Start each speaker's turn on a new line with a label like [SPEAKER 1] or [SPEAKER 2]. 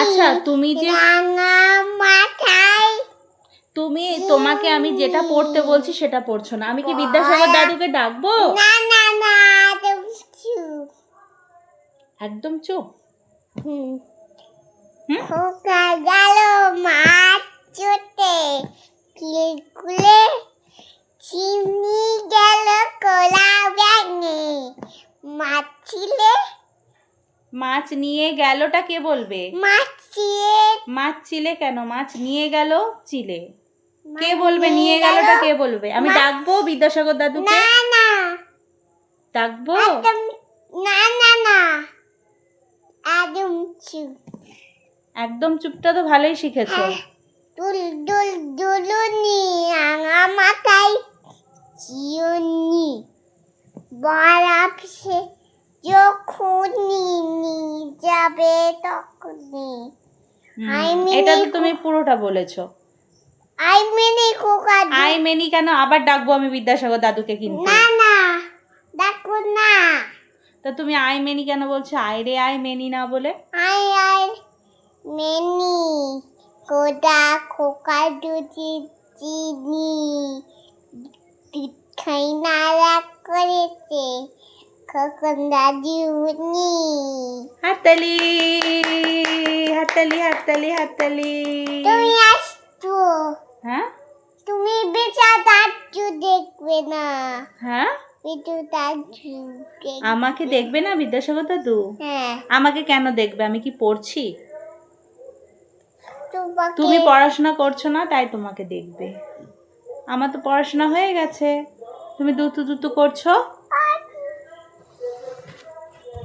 [SPEAKER 1] আচ্ছা তুমি যে তোমাকে আমি যেটা পড়তে বলছি সেটা পড়ছো না। আমি কি বিদ্যাসাগর দাদুকে ডাকবো? একদম চুপ। মাছ নিয়ে গেলটা কে বলবে? মাছ চিলে কেন? মাছ নিয়ে গেল চিলে। কে বলবে নিয়ে গেলটা? কে বলবে? আমি ডাকবো বিদ্যাসাগর দাদুকে? ডাকবো? একদম চুপটা তো ভালোই শিখেছো। এটা তো তুমি পুরোটা বলেছো। আই মেনি কেন? আবার ডাকবো আমি বিদ্যাসাগর দাদুকে কিন্তু। তা তুমি আই মেনি কেন বলছো? আই রে আই মেনি না বলে। হাততালি হাততালি হাততালি হাততালি। হ্যাঁ
[SPEAKER 2] তুমি বেচা দাদু দেখবে না।
[SPEAKER 1] হ্যাঁ আমাকে দেখবে না বিদ্যাসাগর দাদু?
[SPEAKER 2] হ্যাঁ।
[SPEAKER 1] আমাকে কেন দেখবে? আমি কি পড়ছি? তুমি পড়াশোনা করছো না তাই তোমাকে দেখবে। আমার তো পড়াশোনা হয়ে গেছে, তুমি দুতু দুতু করছো।